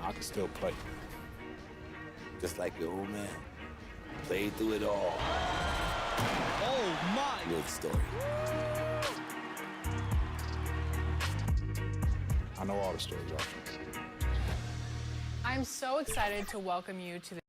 I can still play. Just like your old man. Played through it all. Oh, my. Good story. I know all the stories, Archie. I'm so excited to welcome you to the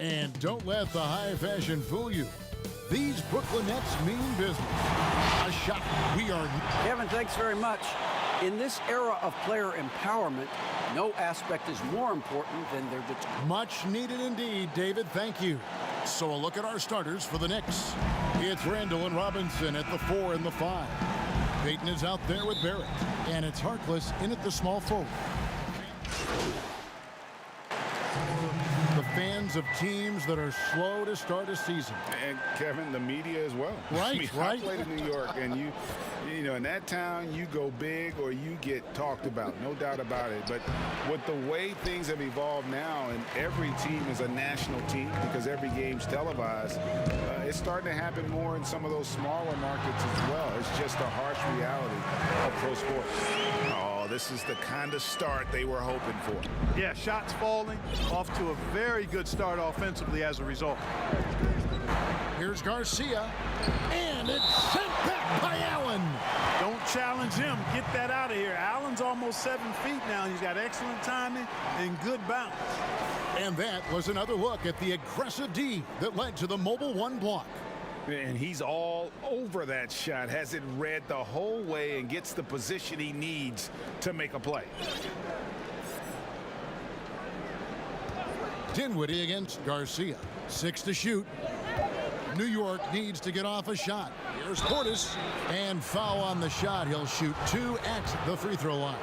And don't let the high fashion fool you. These Brooklyn Nets mean business. A shot. We are... Kevin, thanks very much. In this era of player empowerment, no aspect is more important than their... Much needed indeed, David. Thank you. So a look at our starters for the Knicks. It's Randall and Robinson at the 4 and the 5. Payton is out there with Barrett. And it's Harkless in at the small forward. The fans of teams that are slow to start a season. And Kevin, the media as well. Right, I mean, right. I played in New York, and you know, in that town, you go big or you get talked about, no doubt about it. But with the way things have evolved now, and every team is a national team because every game's televised, it's starting to happen more in some of those smaller markets as well. It's just a harsh reality of pro sports. Oh, this is the kind of start they were hoping for. Yeah, shots falling, off to a very good start offensively as a result. Here's Garcia, and it's sent back by Allen. Don't challenge him. Get that out of here. Allen's almost 7 feet now. He's got excellent timing and good bounce. And that was another look at the aggressive D that led to the mobile 1 block. And he's all over that shot, has it read the whole way and gets the position he needs to make a play. Dinwiddie against Garcia. 6 to shoot. New York needs to get off a shot. Here's Portis. And foul on the shot. He'll shoot 2 at the free throw line.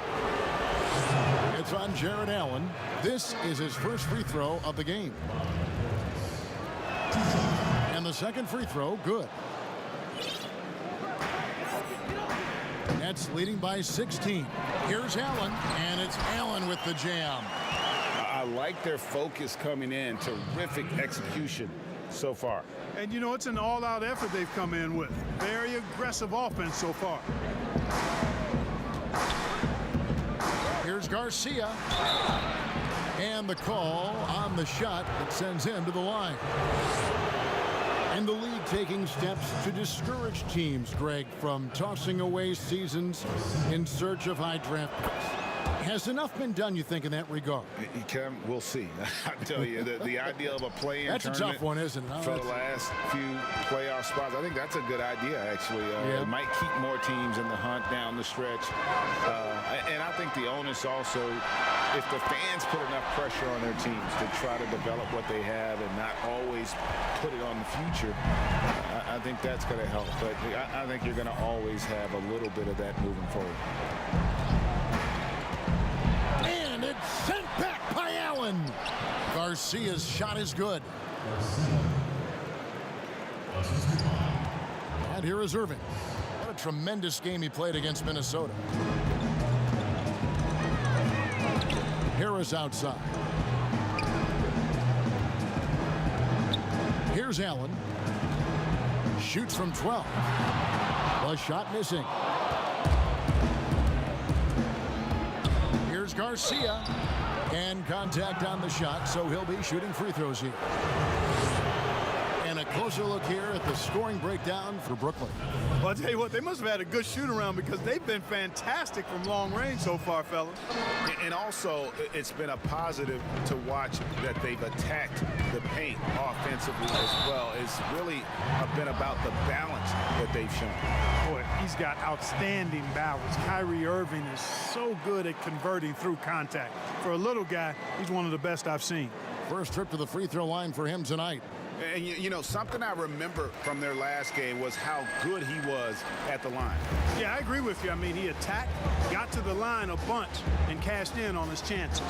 It's on Jared Allen. This is his first free throw of the game. And the second free throw, good. Nets leading by 16. Here's Allen, and it's Allen with the jam. I like their focus coming in. Terrific execution so far. And, you know, it's an all-out effort they've come in with. Very aggressive offense so far. Here's Garcia. And the call on the shot that sends him to the line. And the league taking steps to discourage teams, Greg, from tossing away seasons in search of high draft picks. Has enough been done, you think, in that regard? Kevin, we'll see. I tell you, the idea of a play-in That's a tough one, isn't it? For the last few playoff spots, I think that's a good idea, actually. Yeah. It might keep more teams in the hunt down the stretch. And I think the onus also, if the fans put enough pressure on their teams to try to develop what they have and not always put it on the future, I think that's going to help. But I think you're going to always have a little bit of that moving forward. And it's sent back by Allen. Garcia's shot is good. And here is Irving. What a tremendous game he played against Minnesota. Harris outside. Here's Allen. Shoots from 12. The shot missing. Here's Garcia. And contact on the shot, so he'll be shooting free throws here. And a closer look here at the scoring breakdown for Brooklyn. Well, I'll tell you what, they must have had a good shoot-around because they've been fantastic from long range so far, fellas. And also, it's been a positive to watch that they've attacked the paint offensively as well. It's really been about the balance that they've shown. Boy, he's got outstanding balance. Kyrie Irving is so good at converting through contact. For a little guy, he's one of the best I've seen. First trip to the free throw line for him tonight. And, you know, something I remember from their last game was how good he was at the line. Yeah, I agree with you. I mean, he attacked, got to the line a bunch, and cashed in on his chances.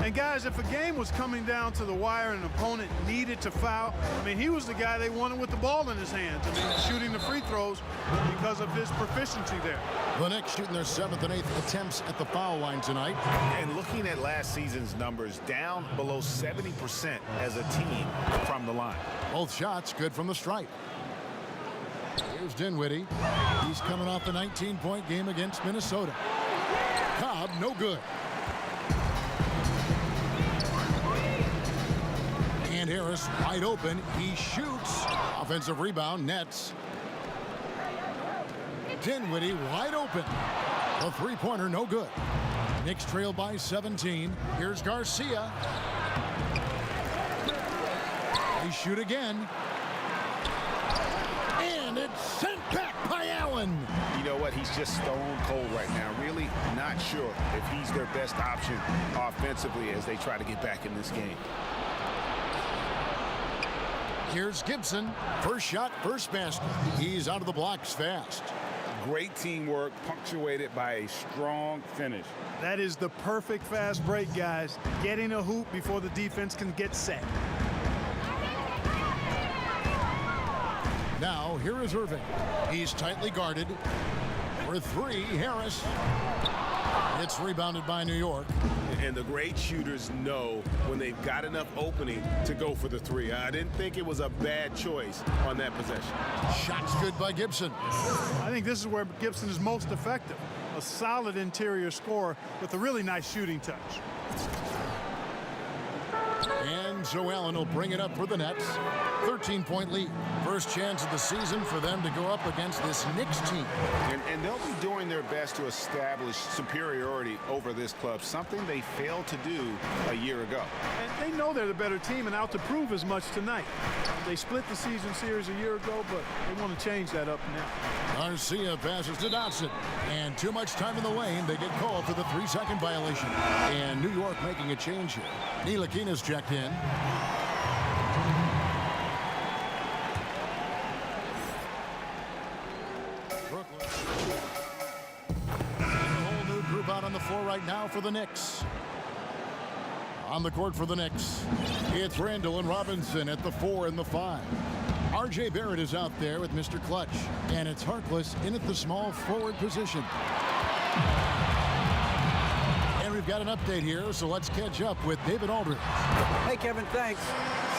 And guys, if a game was coming down to the wire and an opponent needed to foul, I mean, he was the guy they wanted with the ball in his hands. I mean, shooting the free throws because of his proficiency there. The Knicks shooting their 7th and 8th attempts at the foul line tonight. And looking at last season's numbers, down below 70% as a team from the line. Both shots good from the stripe. Here's Dinwiddie. He's coming off a 19-point game against Minnesota. Cobb, no good. And Harris wide open. He shoots. Offensive rebound, Nets. Dinwiddie wide open. The three-pointer, no good. Knicks trail by 17. Here's Garcia. They shoot again. And it's sent back by Allen. You know what? He's just stone cold right now. Really not sure if he's their best option offensively as they try to get back in this game. Here's Gibson. First shot, first basket. He's out of the blocks fast. Great teamwork punctuated by a strong finish. That is the perfect fast break, guys. Getting a hoop before the defense can get set. Now, here is Irving. He's tightly guarded. For three, Harris. It's rebounded by New York. And the great shooters know when they've got enough opening to go for the three. I didn't think it was a bad choice on that possession. Shots good by Gibson. I think this is where Gibson is most effective. A solid interior scorer with a really nice shooting touch. And Joe Allen will bring it up for the Nets. 13-point lead. First chance of the season for them to go up against this Knicks team. And they'll be doing their best to establish superiority over this club, something they failed to do a year ago. And they know they're the better team and out to prove as much tonight. They split the season series a year ago, but they want to change that up now. Garcia passes to Dotson. And too much time in the lane. They get called for the 3-second violation. And New York making a change here. Ntilikina's checked in. On the floor right now for the Knicks. On the court for the Knicks, it's Randall and Robinson at the 4 and the 5. R.J. Barrett is out there with Mr. Clutch, and it's Harkless in at the small forward position. And we've got an update here, so let's catch up with David Aldridge. Hey, Kevin, thanks.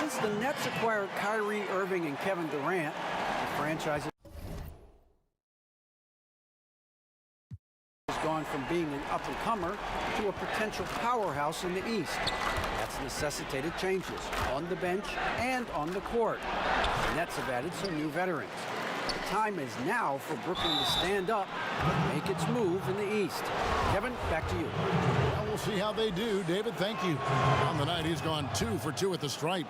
Since the Nets acquired Kyrie Irving and Kevin Durant, the franchise gone from being an up-and-comer to a potential powerhouse in the East. That's necessitated changes on the bench and on the court. The Nets have added some new veterans. The time is now for Brooklyn to stand up and make its move in the East. Kevin, back to you. Well, we'll see how they do. David, thank you. On the night, he's gone 2 for 2 at the stripe.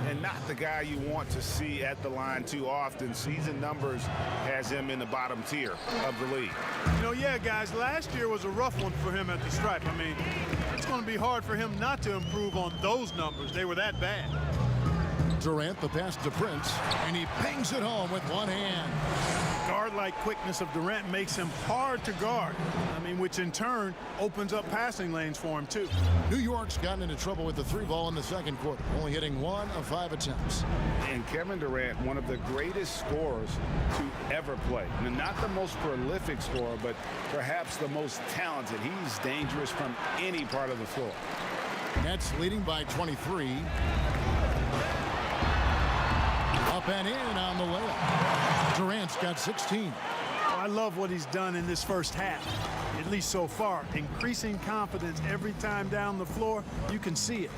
And not the guy you want to see at the line too often. Season numbers has him in the bottom tier of the league. You know, yeah, guys, last year was a rough one for him at the stripe. I mean, it's going to be hard for him not to improve on those numbers. They were that bad. Durant, the pass to Prince, and he bangs it home with one hand. Guard-like quickness of Durant makes him hard to guard. I mean, which in turn opens up passing lanes for him, too. New York's gotten into trouble with the 3-ball in the second quarter, only hitting 1 of 5 attempts. And Kevin Durant, one of the greatest scorers to ever play. And not the most prolific scorer, but perhaps the most talented. He's dangerous from any part of the floor. Nets leading by 23. Up and in on the layup. Durant's got 16. I love what he's done in this first half, at least so far. Increasing confidence every time down the floor. You can see it.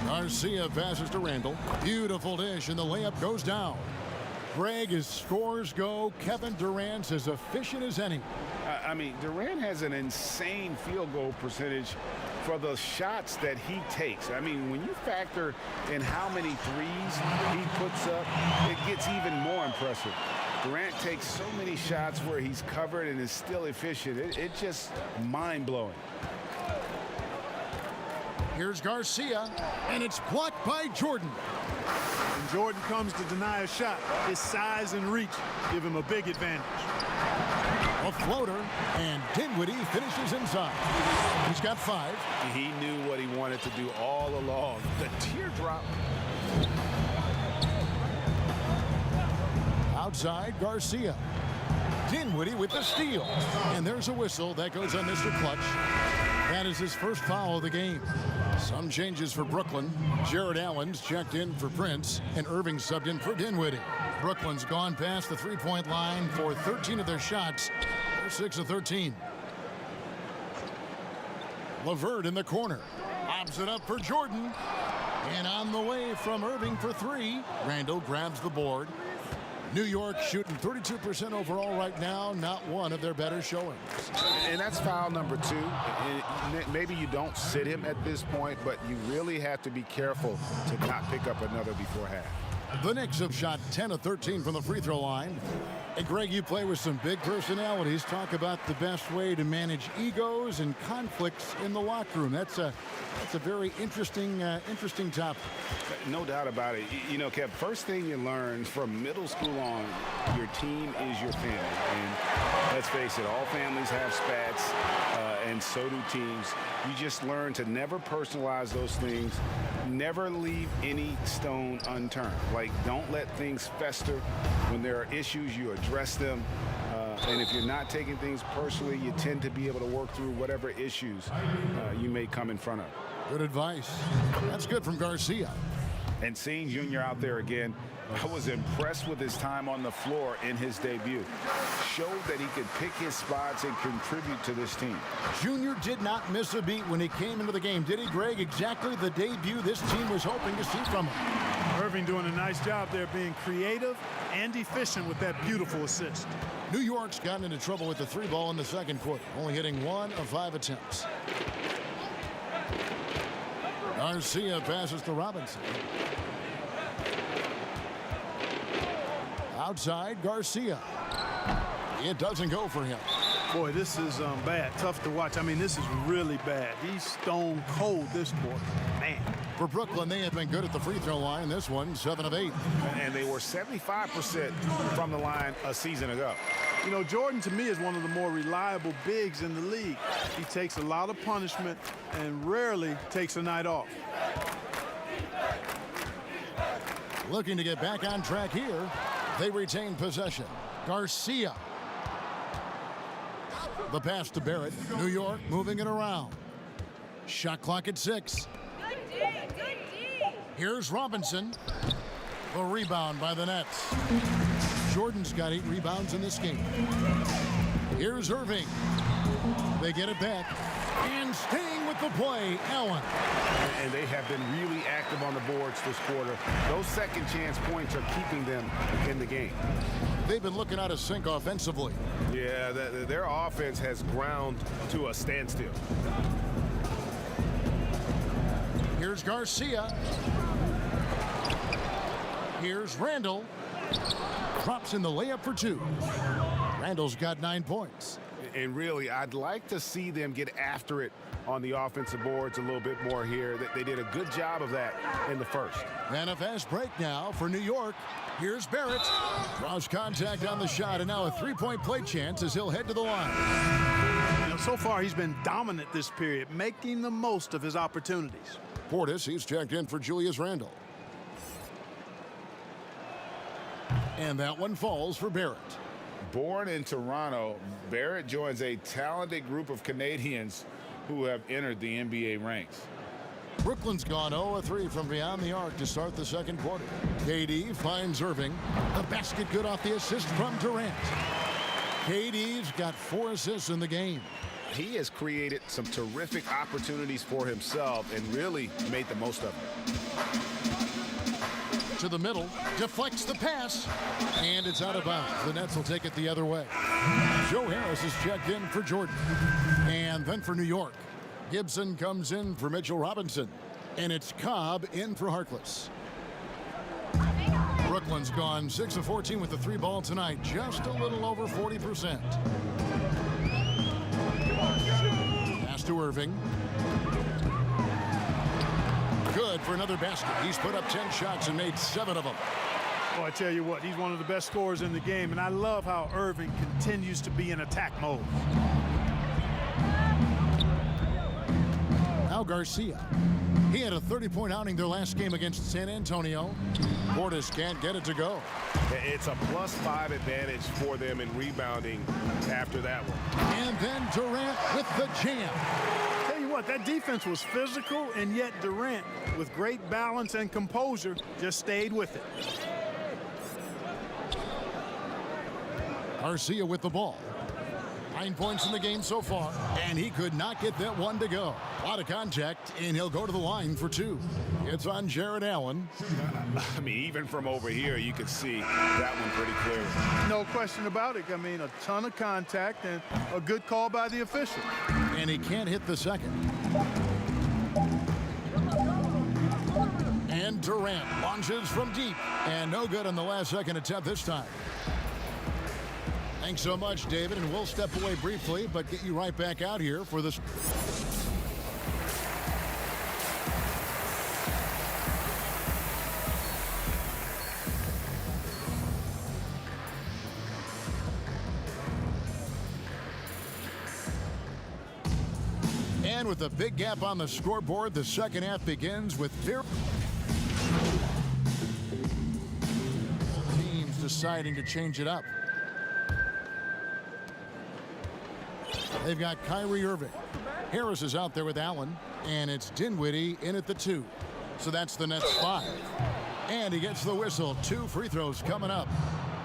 Garcia passes to Randall. Beautiful dish, and the layup goes down. Greg, as scores go, Kevin Durant's as efficient as any. I mean, Durant has an insane field goal percentage for the shots that he takes. I mean, when you factor in how many threes he puts up, it gets even more impressive. Durant takes so many shots where he's covered and is still efficient. It's just mind-blowing. Here's Garcia, and it's blocked by Jordan. When Jordan comes to deny a shot, his size and reach give him a big advantage. A floater, and Dinwiddie finishes inside. He's got 5. He knew what he wanted to do all along. The teardrop. Outside, Garcia. Dinwiddie with the steal. And there's a whistle that goes on Mr. Clutch. That is his first foul of the game. Some changes for Brooklyn. Jared Allen's checked in for Prince, and Irving subbed in for Dinwiddie. Brooklyn's gone past the three-point line for 13 of their shots. They're 6 of 13. LeVert in the corner. Lobs it up for Jordan. And on the way from Irving for 3. Randall grabs the board. New York shooting 32% overall right now, not one of their better showings. And that's foul number 2. And maybe you don't sit him at this point, but you really have to be careful to not pick up another before half. The Knicks have shot 10 of 13 from the free throw line. And Greg, you play with some big personalities. Talk about the best way to manage egos and conflicts in the locker room. That's a very interesting topic. No doubt about it. You know, Kev, first thing you learn from middle school on, your team is your family. And let's face it, all families have spats, and so do teams. You just learn to never personalize those things. Never leave any stone unturned. Like, don't let things fester. When there are issues, you address them. And if you're not taking things personally, you tend to be able to work through whatever issues you may come in front of. Good advice. That's good from Garcia. And seeing Junior out there again, I was impressed with his time on the floor in his debut. Showed that he could pick his spots and contribute to this team. Junior did not miss a beat when he came into the game, did he, Greg? Exactly the debut this team was hoping to see from him. Irving doing a nice job there, being creative and efficient with that beautiful assist. New York's gotten into trouble with the 3 ball in the second quarter, only hitting 1 of 5 attempts. Garcia passes to Robinson. Outside, Garcia. It doesn't go for him. Boy, this is bad. Tough to watch. I mean, this is really bad. He's stone cold this quarter. Man. For Brooklyn, they have been good at the free throw line. This one, 7 of 8. And they were 75% from the line a season ago. You know, Jordan, to me, is one of the more reliable bigs in the league. He takes a lot of punishment and rarely takes a night off. Looking to get back on track here. They retain possession. Garcia. The pass to Barrett. New York moving it around. Shot clock at 6. Here's Robinson. The rebound by the Nets. Jordan's got 8 rebounds in this game. Here's Irving. They get it back. And staying with the play, Allen. And they have been really active on the boards this quarter. Those second chance points are keeping them in the game. They've been looking out of sync offensively. Yeah, their offense has ground to a standstill. Here's Garcia. Here's Randall. Drops in the layup for 2. Randall's got 9 points. And really, I'd like to see them get after it on the offensive boards a little bit more here. They did a good job of that in the first. And a fast break now for New York. Here's Barrett. Draws contact on the shot, and now a 3-point play chance as he'll head to the line. You know, so far he's been dominant this period, making the most of his opportunities. Portis, he's checked in for Julius Randle. And that one falls for Barrett. Born in Toronto, Barrett joins a talented group of Canadians who have entered the NBA ranks. Brooklyn's gone 0-3 from beyond the arc to start the second quarter. KD finds Irving. The basket good off the assist from Durant. KD's got 4 assists in the game. He has created some terrific opportunities for himself and really made the most of them. To the middle, deflects the pass, and it's out of bounds. The Nets will take it the other way. Joe Harris is checked in for Jordan. And then for New York, Gibson comes in for Mitchell Robinson. And it's Cobb in for Harkless. Brooklyn's gone 6 of 14 with the 3 ball tonight, just a little over 40%. Pass to Irving. Good for another basket. He's put up 10 shots and made 7 of them. Oh, I tell you what, he's one of the best scorers in the game, and I love how Irving continues to be in attack mode. Now Garcia. He had a 30-point outing their last game against San Antonio. Portis can't get it to go. It's a +5 advantage for them in rebounding after that one. And then Durant with the jam. Tell you what, that defense was physical, and yet Durant, with great balance and composure, just stayed with it. Garcia with the ball. 9 points in the game so far, and he could not get that one to go. A lot of contact, and he'll go to the line for 2. It's on Jared Allen. I mean, even from over here, you can see that one pretty clearly. No question about it. I mean, a ton of contact and a good call by the official. And he can't hit the second. And Durant launches from deep, and no good on the last second attempt this time. Thanks so much, David, and we'll step away briefly, but get you right back out here for this. And with a big gap on the scoreboard, the second half begins with teams deciding to change it up. They've got Kyrie Irving. Harris is out there with Allen, and it's Dinwiddie in at the 2. So that's the Nets 5. And he gets the whistle. 2 free throws coming up.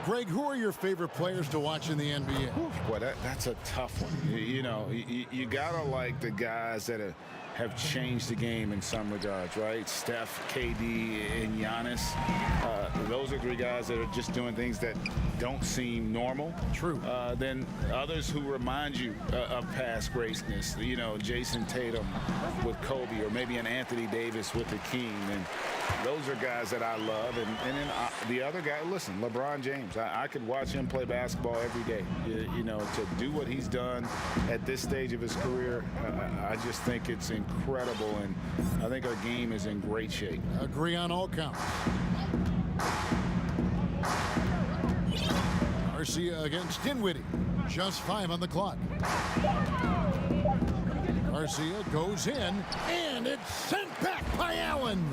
Greg, who are your favorite players to watch in the NBA? Boy, that's a tough one. You know, you gotta like the guys that have changed the game in some regards, right? Steph, KD, and Giannis. Those are 3 guys that are just doing things that don't seem normal. True. Then others who remind you of past greatness. You know, Jason Tatum with Kobe, or maybe an Anthony Davis with the King. And those are guys that I love. And then the other guy, listen, LeBron James. I could watch him play basketball every day. You know, to do what he's done at this stage of his career, I just think it's incredible, and I think our game is in great shape. Agree on all counts. Garcia against Dinwiddie. Just 5 on the clock. Garcia goes in, and it's sent back by Allen.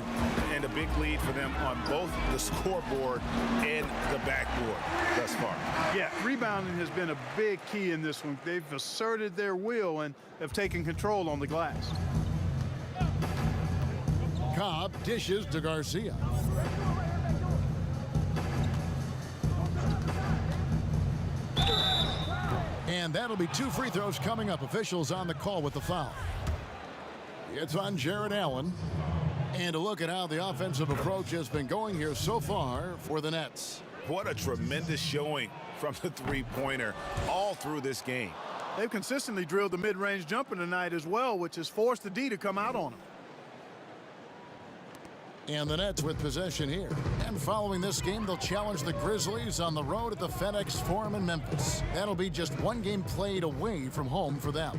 And a big lead for them on both the scoreboard and the backboard thus far. Yeah, rebounding has been a big key in this one. They've asserted their will and have taken control on the glass. Cobb dishes to Garcia. And that'll be 2 free throws coming up. Officials on the call with the foul. It's on Jared Allen. And a look at how the offensive approach has been going here so far for the Nets. What a tremendous showing from the three-pointer all through this game. They've consistently drilled the mid-range jumper tonight as well, which has forced the D to come out on them. And the Nets with possession here. And following this game, they'll challenge the Grizzlies on the road at the FedEx Forum in Memphis. That'll be just 1 game played away from home for them.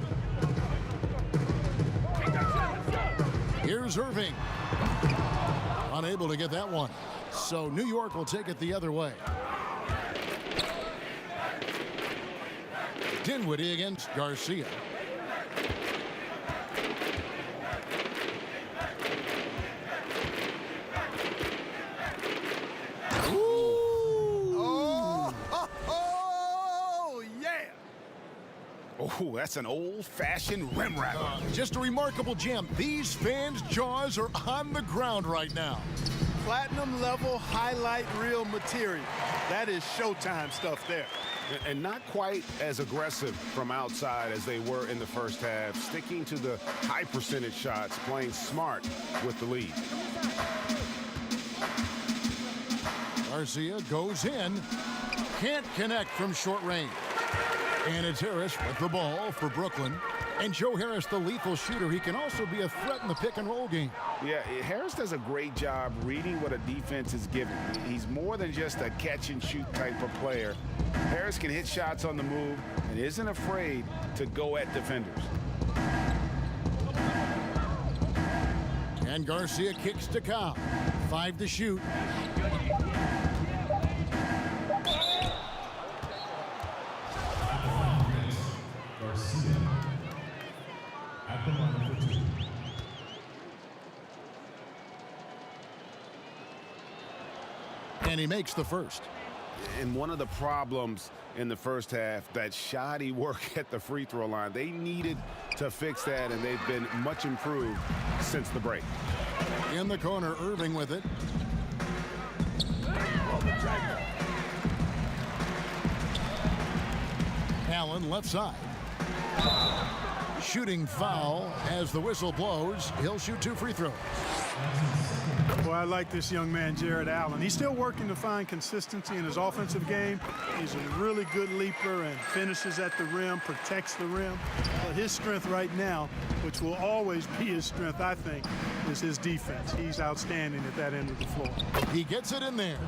Here's Irving. Unable to get that one. So New York will take it the other way. Dinwiddie against Garcia. Oh, that's an old-fashioned rim rattler. Just a remarkable jam. These fans' jaws are on the ground right now. Platinum level highlight reel material. That is Showtime stuff there. And not quite as aggressive from outside as they were in the first half, sticking to the high percentage shots, playing smart with the lead. Garcia goes in. Can't connect from short range. And it's Harris with the ball for Brooklyn. And Joe Harris, the lethal shooter, he can also be a threat in the pick-and-roll game. Yeah, Harris does a great job reading what a defense is giving. He's more than just a catch-and-shoot type of player. Harris can hit shots on the move and isn't afraid to go at defenders. And Garcia kicks to Cobb. 5 to shoot. And he makes the first. And one of the problems in the first half, that shoddy work at the free throw line, they needed to fix that, and they've been much improved since the break. In the corner, Irving with it. Allen left side. Shooting foul as the whistle blows. He'll shoot 2 free throws. Boy, I like this young man, Jared Allen. He's still working to find consistency in his offensive game. He's a really good leaper and finishes at the rim, protects the rim. But his strength right now, which will always be his strength, I think, is his defense. He's outstanding at that end of the floor. He gets it in there.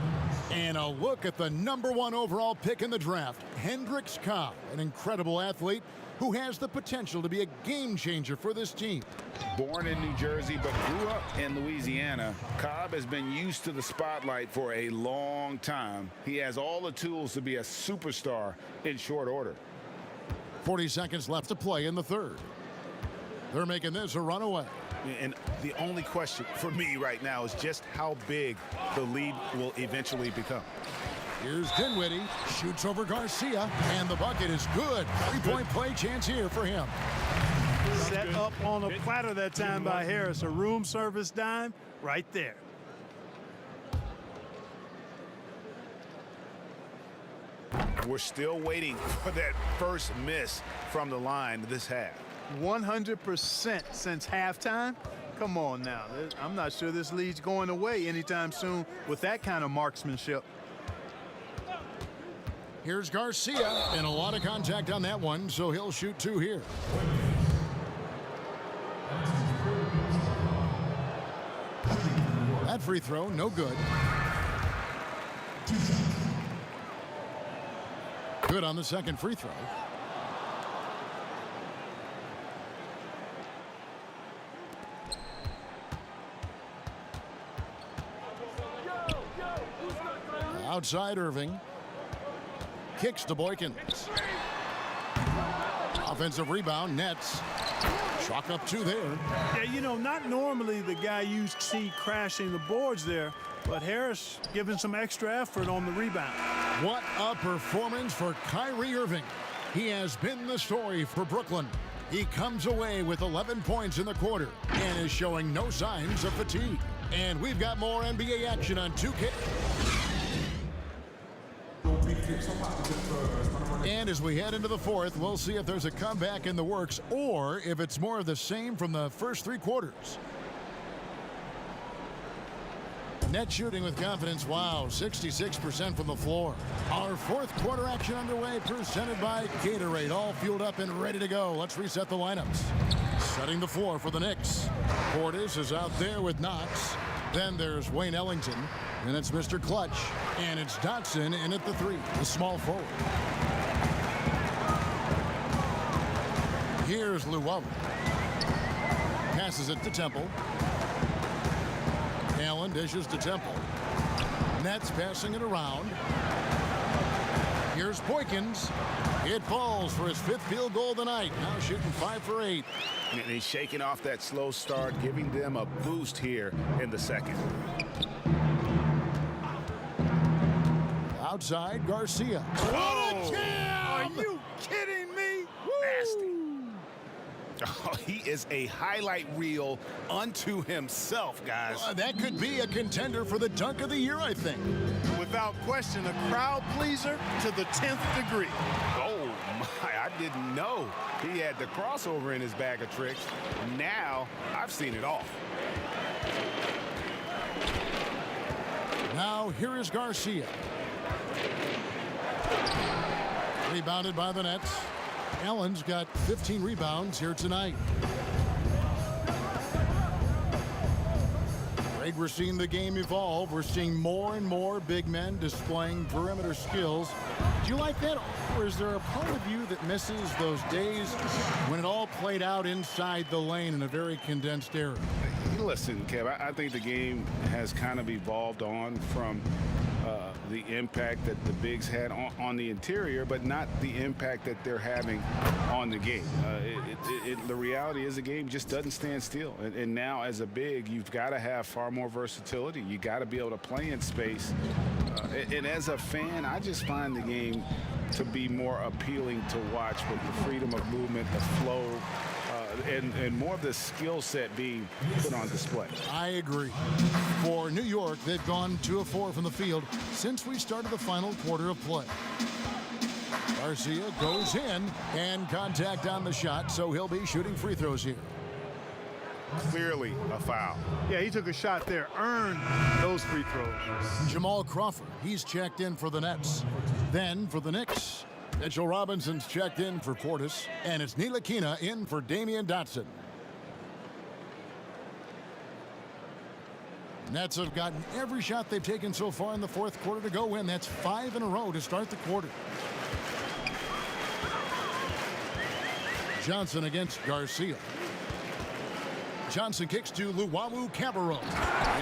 And a look at the #1 overall pick in the draft, Hendricks Cobb, an incredible athlete who has the potential to be a game changer for this team. Born in New Jersey but grew up in Louisiana, Cobb has been used to the spotlight for a long time. He has all the tools to be a superstar in short order. 40 seconds left to play in the third. They're making this a runaway. And the only question for me right now is just how big the lead will eventually become. Here's Dinwiddie, shoots over Garcia, and the bucket is good. 3-point play chance here for him. Set up on a platter that time by Harris. A room service dime right there. We're still waiting for that first miss from the line this half. 100% since halftime. Come on now. I'm not sure this lead's going away anytime soon with that kind of marksmanship. Here's Garcia, and a lot of contact on that one, so he'll shoot 2 here. That free throw, no good. Good on the second free throw. Outside Irving. Kicks to Boykins. Offensive rebound, Nets. Chalk up 2 there. Yeah, you know, not normally the guy you see crashing the boards there, but Harris giving some extra effort on the rebound. What a performance for Kyrie Irving. He has been the story for Brooklyn. He comes away with 11 points in the quarter and is showing no signs of fatigue. And we've got more NBA action on 2K. And as we head into the fourth, we'll see if there's a comeback in the works or if it's more of the same from the first 3 quarters. Net shooting with confidence. Wow, 66% from the floor. Our fourth quarter action underway, presented by Gatorade. All fueled up and ready to go. Let's reset the lineups. Setting the floor for the Knicks. Portis is out there with Knox. Then there's Wayne Ellington. And it's Mr. Clutch. And it's Dotson in at the 3, the small forward. Here's Llewellyn. Passes it to Temple. Allen dishes to Temple. Nets passing it around. Here's Boykins. It falls for his 5th field goal of the night. Now shooting 5 for 8. And he's shaking off that slow start, giving them a boost here in the second. Outside, Garcia. What a jam! Are you kidding me? Nasty. Oh, he is a highlight reel unto himself, guys. That could be a contender for the dunk of the year, I think. Without question, a crowd pleaser to the 10th degree. Oh, my, I didn't know he had the crossover in his bag of tricks. Now, I've seen it all. Now, here is Garcia. Rebounded by the Nets. Allen's got 15 rebounds here tonight. Greg, we're seeing the game evolve. We're seeing more and more big men displaying perimeter skills. Do you like that? Or is there a part of you that misses those days when it all played out inside the lane in a very condensed area? Listen, Kev, I think the game has kind of evolved on from the impact that the bigs had on the interior, but not the impact that they're having on the game. The reality is the game just doesn't stand still. And now as a big, you've got to have far more versatility. You got to be able to play in space. And as a fan, I just find the game to be more appealing to watch with the freedom of movement, the flow, and more of the skill set being put on display. I agree. For New York, they've gone 2 of 4 from the field since we started the final quarter of play. Garcia goes in, and contact on the shot, so he'll be shooting free throws here. Clearly a foul. Yeah, he took a shot there, earned those free throws. Jamal Crawford, he's checked in for the Nets. Then for the Knicks, Mitchell Robinson's checked in for Portis, and it's Ntilikina in for Damian Dotson. Nets have gotten every shot they've taken so far in the fourth quarter to go in. That's 5 in a row to start the quarter. Johnson against Garcia. Johnson kicks to Luwawu Cabarrot.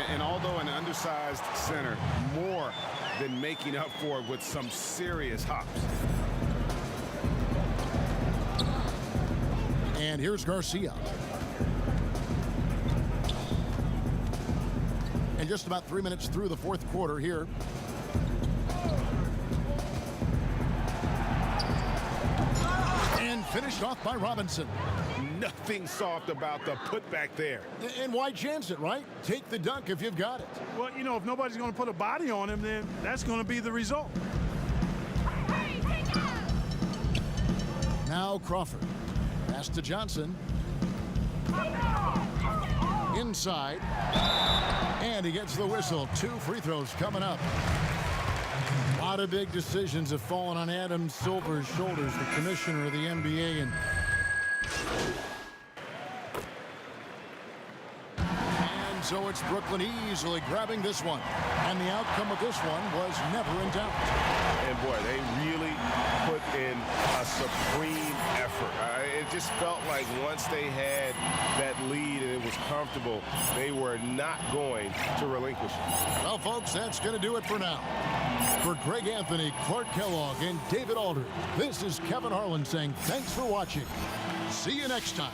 And although an undersized center, more than making up for it with some serious hops. And here's Garcia. And just about 3 minutes through the fourth quarter here. And finished off by Robinson. Nothing soft about the putback there. And why chance it, right? Take the dunk if you've got it. Well, you know, if nobody's going to put a body on him, then that's going to be the result. Now Crawford. Pass to Johnson. Inside. And he gets the whistle. 2 free throws coming up. A lot of big decisions have fallen on Adam Silver's shoulders, the commissioner of the NBA. And so it's Brooklyn easily grabbing this one. And the outcome of this one was never in doubt. And boy, they really put in a supreme effort. It just felt like once they had that lead and it was comfortable, they were not going to relinquish it. Well, folks, that's going to do it for now. For Greg Anthony, Clark Kellogg, and David Aldridge, this is Kevin Harlan saying thanks for watching. See you next time.